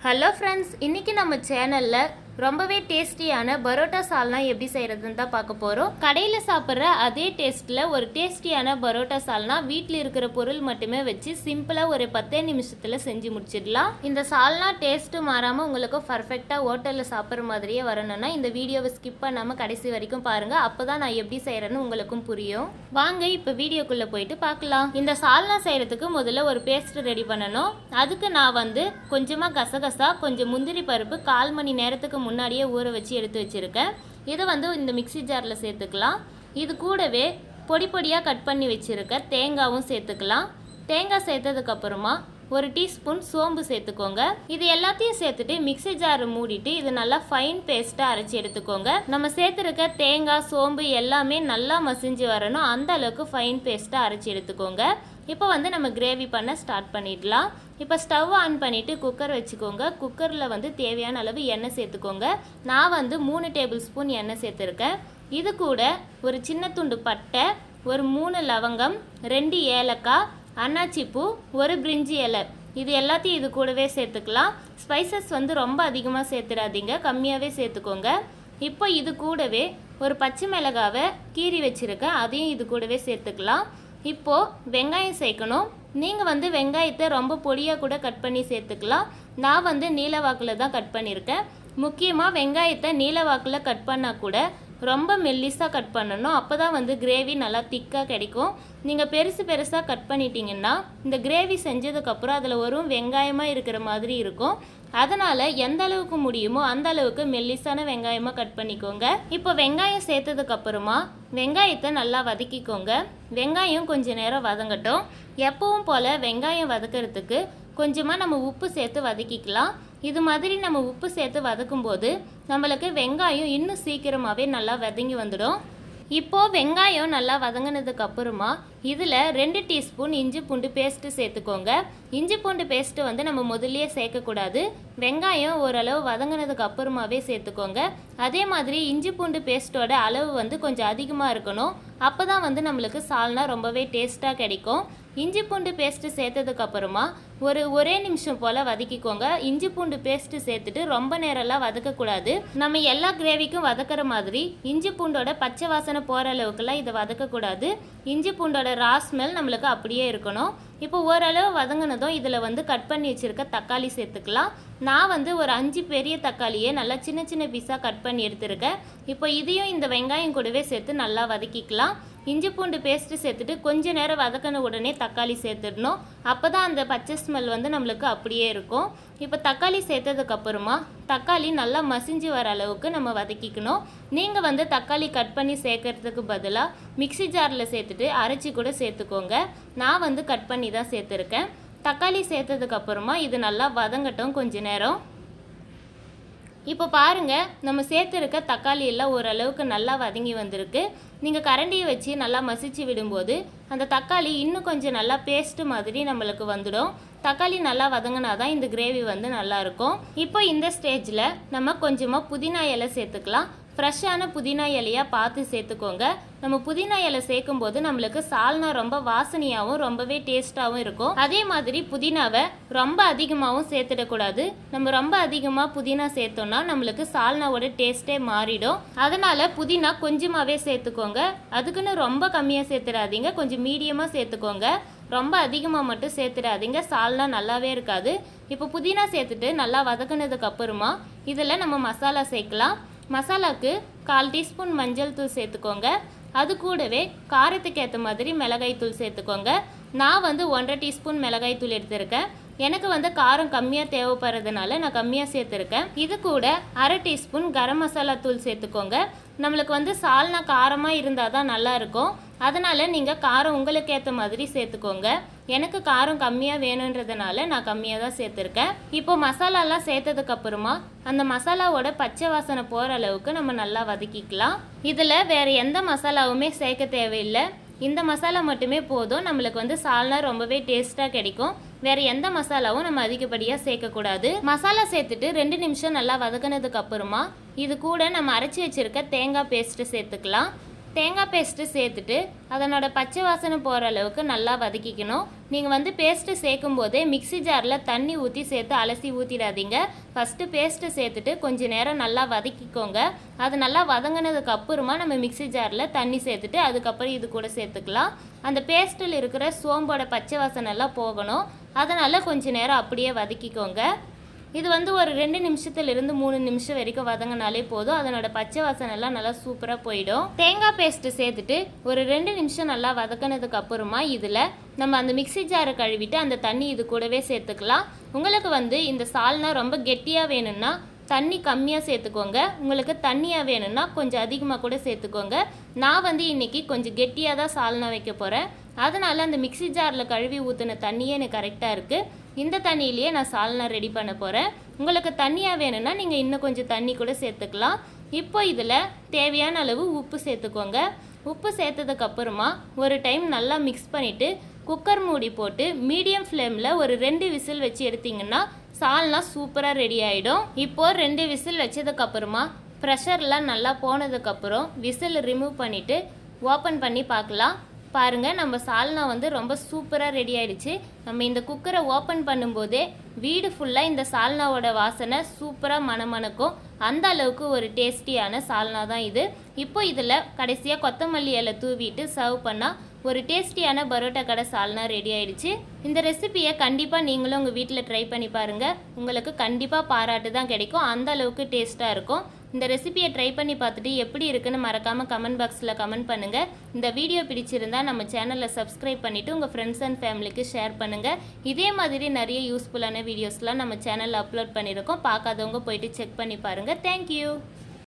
Hello friends, இன்றைக்கி நம்ம சேனலில் ரொம்பவே டேஸ்டியான பரோட்டா சால்னா எப்படி செய்கிறதுன்னு தான் பார்க்க போகிறோம். கடையில் சாப்பிட்ற அதே டேஸ்ட்டில் ஒரு டேஸ்டியான பரோட்டா சால்னா வீட்டில் இருக்கிற பொருள் மட்டுமே வச்சு சிம்பிளாக ஒரு 10 நிமிஷத்தில் செஞ்சு முடிச்சிடலாம். இந்த சால்னா டேஸ்ட்டு மாறாமல் உங்களுக்கு பர்ஃபெக்டாக ஹோட்டலில் சாப்பிட்ற மாதிரியே வரணும்னா இந்த வீடியோவை ஸ்கிப் பண்ணாமல் கடைசி வரைக்கும் பாருங்கள். அப்போ தான் நான் எப்படி செய்கிறேன்னு உங்களுக்கும் புரியும். வாங்க இப்போ வீடியோக்குள்ளே போயிட்டு பார்க்கலாம். இந்த சால்னா செய்கிறதுக்கு முதல்ல ஒரு பேஸ்ட் ரெடி பண்ணணும். அதுக்கு நான் கொஞ்சமாக கசகசா, கொஞ்சம் முந்திரி பருப்பு 1/4 மணி நேரத்துக்கு முன்னாடியே ஊற வச்சு எடுத்து வச்சுருக்கேன். இதை இந்த மிக்ஸி ஜாரில் சேர்த்துக்கலாம். இது கூடவே பொடி பொடியாக கட் பண்ணி வச்சுருக்க தேங்காயும் சேர்த்துக்கலாம். தேங்காய் சேர்த்ததுக்கப்புறமா 1 டீஸ்பூன் சோம்பு சேர்த்துக்கோங்க. இது எல்லாத்தையும் சேர்த்துட்டு மிக்ஸி ஜாரை மூடிட்டு இது நல்லா ஃபைன் பேஸ்ட்டாக அரைச்சி எடுத்துக்கோங்க. நம்ம சேர்த்துருக்க தேங்காய், சோம்பு எல்லாமே நல்லா மசிஞ்சு வரணும். அந்த அளவுக்கு ஃபைன் பேஸ்ட்டாக அரைச்சி எடுத்துக்கோங்க. இப்போ நம்ம கிரேவி பண்ண ஸ்டார்ட் பண்ணிடலாம். இப்போ ஸ்டவ் ஆன் பண்ணிவிட்டு குக்கர் வச்சுக்கோங்க. குக்கரில் தேவையான அளவு எண்ணெய் சேர்த்துக்கோங்க. நான் 3 டேபிள் ஸ்பூன் எண்ணெய் சேர்த்துருக்கேன். இது கூட ஒரு சின்ன துண்டு பட்டை, ஒரு 3 லவங்கம், 2 ஏலக்காய், அன்னாச்சிப்பூ, 1 பிரிஞ்சி இலை, இது எல்லாத்தையும் இது கூடவே சேர்த்துக்கலாம். ஸ்பைசஸ் ரொம்ப அதிகமாக சேர்த்துடாதீங்க, கம்மியாகவே சேர்த்துக்கோங்க. இப்போ இது கூடவே ஒரு பச்சை மிளகாவை கீறி வச்சுருக்கேன், அதையும் இது கூடவே சேர்த்துக்கலாம். இப்போது வெங்காயம் சேர்க்கணும். நீங்கள் வெங்காயத்தை ரொம்ப பொடியாக கூட கட் பண்ணி சேர்த்துக்கலாம். நான் நீல வாக்கில் தான் கட் பண்ணியிருக்கேன். முக்கியமாக வெங்காயத்தை நீல வாக்கில் கட் பண்ணால் கூட ரொம்ப மெல்லிஸாக கட் பண்ணணும். அப்போ தான் கிரேவி நல்லா திக்காக கிடைக்கும். நீங்கள் பெருசாக கட் பண்ணிட்டீங்கன்னா இந்த கிரேவி செஞ்சதுக்கப்புறம் அதில் ஒரு வெங்காயமாக இருக்கிற மாதிரி இருக்கும். அதனால் எந்த அளவுக்கு முடியுமோ அந்த அளவுக்கு மெல்லிஸான வெங்காயமாக கட் பண்ணிக்கோங்க. இப்போ வெங்காயம் சேர்த்ததுக்கப்புறமா வெங்காயத்தை நல்லா வதக்கிக்கோங்க. வெங்காயம் கொஞ்சம் நேரம் வதங்கட்டும். எப்பவும் போல் வெங்காயம் வதக்கிறதுக்கு கொஞ்சமாக நம்ம உப்பு சேர்த்து வதக்கிக்கலாம். இது மாதிரி நம்ம உப்பு சேர்த்து வதக்கும்போது நம்மளுக்கு வெங்காயம் இன்னும் சீக்கிரமாகவே நல்லா வதங்கி வந்துடும். இப்போது வெங்காயம் நல்லா வதங்கினதுக்கு அப்புறமா இதில் 2 டீஸ்பூன் இஞ்சி பூண்டு பேஸ்ட்டு சேர்த்துக்கோங்க. இஞ்சி பூண்டு பேஸ்ட்டு நம்ம முதல்லையே சேர்க்கக்கூடாது. வெங்காயம் ஓரளவு வதங்கினதுக்கு அப்புறமாவே சேர்த்துக்கோங்க. அதே மாதிரி இஞ்சி பூண்டு பேஸ்ட்டோட அளவு கொஞ்சம் அதிகமாக இருக்கணும். அப்போ தான் நம்மளுக்கு சால்னா ரொம்பவே டேஸ்ட்டாக கிடைக்கும். இஞ்சி பூண்டு பேஸ்ட்டு சேர்த்ததுக்கப்புறமா ஒரே நிமிஷம் போல் வதக்கிக்கோங்க. இஞ்சி பூண்டு பேஸ்ட்டு சேர்த்துட்டு ரொம்ப நேரம்லாம் வதக்கக்கூடாது. நம்ம எல்லா கிரேவிக்கும் வதக்கிற மாதிரி இஞ்சி பூண்டோட பச்சை வாசனை போகிற அளவுக்குலாம் இதை வதக்கக்கூடாது. இஞ்சி பூண்டோட ரா ஸ்மெல் நம்மளுக்கு அப்படியே இருக்கணும். இப்போ ஓரளவு வதங்கினதும் இதில் கட் பண்ணி வச்சுருக்க தக்காளி சேர்த்துக்கலாம். நான் ஒரு 5 பெரிய தக்காளியை நல்லா சின்ன சின்ன பீஸாக கட் பண்ணி எடுத்துருக்கேன். இப்போ இதையும் இந்த வெங்காயம் கூடவே சேர்த்து நல்லா வதக்கிக்கலாம். இஞ்சி பூண்டு பேஸ்ட்டு சேர்த்துட்டு கொஞ்சம் நேரம் வதக்கின உடனே தக்காளி சேர்த்துடணும். அப்போ தான் அந்த பச்சை ஸ்மெல் நம்மளுக்கு அப்படியே இருக்கும். இப்போ தக்காளி சேர்த்ததுக்கப்புறமா தக்காளி நல்லா மசிஞ்சு வர அளவுக்கு நம்ம வதக்கிக்கணும். நீங்கள் தக்காளி கட் பண்ணி சேர்க்கறதுக்கு பதிலாக மிக்ஸி ஜாரில் சேர்த்துட்டு அரைச்சி கூட சேர்த்துக்கோங்க. நான் கட் பண்ணி தான் சேர்த்துருக்கேன். தக்காளி சேர்த்ததுக்கப்புறமா இது நல்லா வதங்கட்டும் கொஞ்ச நேரம். இப்போ பாருங்கள், நம்ம சேர்த்துருக்க தக்காளி எல்லாம் ஓரளவுக்கு நல்லா வதங்கி வந்திருக்கு. நீங்கள் கரண்டியை வச்சு நல்லா மசிச்சு விடும்போது அந்த தக்காளி இன்னும் கொஞ்சம் நல்லா பேஸ்ட்டு மாதிரி நம்மளுக்கு வந்துடும். தக்காளி நல்லா வதங்கினா தான் இந்த கிரேவி நல்லாயிருக்கும். இப்போ இந்த ஸ்டேஜில் நம்ம கொஞ்சமாக புதினா இலை சேர்த்துக்கலாம். ஃப்ரெஷ்ஷான புதினா இலையாக பார்த்து சேர்த்துக்கோங்க. நம்ம புதினா இலை சேர்க்கும் போது நம்மளுக்கு சால்னா ரொம்ப வாசனையாகவும் ரொம்பவே டேஸ்ட்டாகவும் இருக்கும். அதே மாதிரி புதினாவை ரொம்ப அதிகமாகவும் சேர்த்துடக்கூடாது. நம்ம ரொம்ப அதிகமாக புதினா சேர்த்தோம்னா நம்மளுக்கு சால்னாவோட டேஸ்ட்டே மாறிடும். அதனால் புதினா கொஞ்சமாகவே சேர்த்துக்கோங்க. அதுக்குன்னு ரொம்ப கம்மியாக சேர்த்துடாதீங்க, கொஞ்சம் மீடியமாக சேர்த்துக்கோங்க. ரொம்ப அதிகமாக மட்டும் சேர்த்துடாதீங்க, சால்னா நல்லாவே இருக்காது. இப்போ புதினா சேர்த்துட்டு நல்லா வதக்குனதுக்கு அப்புறமா இதில் நம்ம மசாலா சேர்க்கலாம். மசாலாவுக்கு 1/4 டீஸ்பூன் மஞ்சள் தூள் சேர்த்துக்கோங்க. அது கூடவே காரத்துக்கு ஏற்ற மாதிரி மிளகாய் தூள் சேர்த்துக்கோங்க. நான் 1.5 டீஸ்பூன் மிளகாய் தூள் எடுத்திருக்கேன். எனக்கு காரம் கம்மியாக தேவைப்படுறதுனால நான் கம்மியாக சேர்த்துருக்கேன். இது கூட 1/2 டீஸ்பூன் கரம் மசாலா தூள் சேர்த்துக்கோங்க. நம்மளுக்கு சால்னா காரமாக இருந்தால் தான் நல்லாயிருக்கும். அதனால் நீங்கள் காரம் உங்களுக்கு ஏற்ற மாதிரி சேர்த்துக்கோங்க. எனக்கு காரம் கம்மியாக வேணுன்றதுனால நான் கம்மியாக தான் சேர்த்துருக்கேன். இப்போ மசாலாலாம் சேர்த்ததுக்கப்புறமா அந்த மசாலாவோட பச்சை வாசனை போகிற அளவுக்கு நம்ம நல்லா வதக்கிக்கலாம். இதில் வேறு எந்த மசாலாவுமே சேர்க்க தேவையில்லை. இந்த மசாலா மட்டுமே போதும். நம்மளுக்கு சால்னா ரொம்பவே டேஸ்ட்டாக கிடைக்கும். வேறு எந்த மசாலாவும் நம்ம அதிகப்படியாக சேர்க்கக்கூடாது. மசாலா சேர்த்துட்டு 2 நிமிஷம் நல்லா வதக்கினதுக்கு அப்புறமா இது கூட நம்ம அரைச்சி வச்சுருக்க தேங்காய் பேஸ்ட்டு சேர்த்துக்கலாம். தேங்காய் பேஸ்ட்டு சேர்த்துட்டு அதனோட பச்சை வாசனை போகிற அளவுக்கு நல்லா வதக்கிக்கணும். நீங்கள் வந்து பேஸ்ட்டு சேர்க்கும் போதே மிக்ஸி ஜாரில் தண்ணி ஊற்றி சேர்த்து அலசி ஊற்றிடாதீங்க. ஃபஸ்ட்டு பேஸ்ட்டு சேர்த்துட்டு கொஞ்சம் நேரம் நல்லா வதக்கிக்கோங்க. அது நல்லா வதங்கினதுக்கு அப்புறமா நம்ம மிக்ஸி ஜாரில் தண்ணி சேர்த்துட்டு அதுக்கப்புறம் இது கூட சேர்த்துக்கலாம். அந்த பேஸ்ட்டில் இருக்கிற சோம்போட பச்சை வாசனைலாம் போகணும். அதனால் கொஞ்சம் நேரம் அப்படியே வதக்கிக்கோங்க. இது வந்து ஒரு 2 நிமிஷத்துலேருந்து 3 நிமிஷம் வரைக்கும் வதங்கினாலே போதும். அதனோட பச்சை வாசனைலாம் நல்லா சூப்பராக போயிடும். தேங்காய் பேஸ்ட்டு சேர்த்துட்டு ஒரு 2 நிமிஷம் நல்லா வதக்கினதுக்கு அப்புறமா இதில் நம்ம அந்த மிக்ஸி ஜாரை கழுவிட்டு அந்த தண்ணி இது கூடவே சேர்த்துக்கலாம். உங்களுக்கு வந்து இந்த சால்னா ரொம்ப கெட்டியாக வேணும்னா தண்ணி கம்மியாக சேர்த்துக்கோங்க. உங்களுக்கு தண்ணியாக வேணும்னா கொஞ்சம் அதிகமாக கூட சேர்த்துக்கோங்க. நான் வந்து இன்றைக்கி கொஞ்சம் கெட்டியாக தான் சால்னா வைக்க போகிறேன். அதனால் அந்த மிக்ஸி ஜாரில் கழுவி ஊற்றின தண்ணியே எனக்கு கரெக்டாக இருக்குது. இந்த தண்ணியிலேயே நான் சால்னா ரெடி பண்ண போகிறேன். உங்களுக்கு தண்ணியாக வேணும்னா நீங்கள் இன்னும் கொஞ்சம் தண்ணி கூட சேர்த்துக்கலாம். இப்போ இதில் தேவையான அளவு உப்பு சேர்த்துக்கோங்க. உப்பு சேர்த்ததுக்கப்புறமா ஒரு டைம் நல்லா மிக்ஸ் பண்ணிவிட்டு குக்கர் மூடி போட்டு மீடியம் ஃப்ளேமில் ஒரு 2 விசில் வச்சு எடுத்திங்கன்னா சால்னா சூப்பராக ரெடி ஆகிடும். இப்போது 2 விசில் வச்சதுக்கப்புறமா ப்ரெஷர்லாம் நல்லா போனதுக்கப்புறம் விசில் ரிமூவ் பண்ணிவிட்டு ஓப்பன் பண்ணி பார்க்கலாம். பாருங்கள், நம்ம சால்னா வந்து ரொம்ப சூப்பராக ரெடி ஆகிடுச்சு. நம்ம இந்த குக்கரை ஓப்பன் பண்ணும்போதே வீடு ஃபுல்லாக இந்த சால்னாவோட வாசனை சூப்பராக மணமணக்கும். அந்த அளவுக்கு ஒரு டேஸ்டியான சால்னா தான் இது. இப்போ இதில் கடைசியாக கொத்தமல்லி இலை தூவிட்டு சர்வ் பண்ணால் ஒரு டேஸ்டியான பரோட்டா கடை சால்னா ரெடி ஆகிடுச்சு. இந்த ரெசிபியை கண்டிப்பாக நீங்களும் உங்கள் வீட்டில் ட்ரை பண்ணி பாருங்கள். உங்களுக்கு கண்டிப்பாக பாராட்டு தான் கிடைக்கும். அந்த அளவுக்கு டேஸ்ட்டாக இருக்கும். இந்த ரெசிபியை ட்ரை பண்ணி பார்த்துட்டு எப்படி இருக்குன்னு மறக்காமல் கமெண்ட் பாக்ஸில் கமெண்ட் பண்ணுங்கள். இந்த வீடியோ பிடிச்சிருந்தால் நம்ம சேனலில் சப்ஸ்கிரைப் பண்ணிவிட்டு உங்கள் ஃப்ரெண்ட்ஸ் அண்ட் ஃபேமிலிக்கு ஷேர் பண்ணுங்கள். இதே மாதிரி நிறைய யூஸ்ஃபுல்லான வீடியோஸ்லாம் நம்ம சேனலில் அப்லோட் பண்ணியிருக்கோம். பார்க்காதவங்க போயிட்டு செக் பண்ணி பாருங்கள். தேங்க்யூ.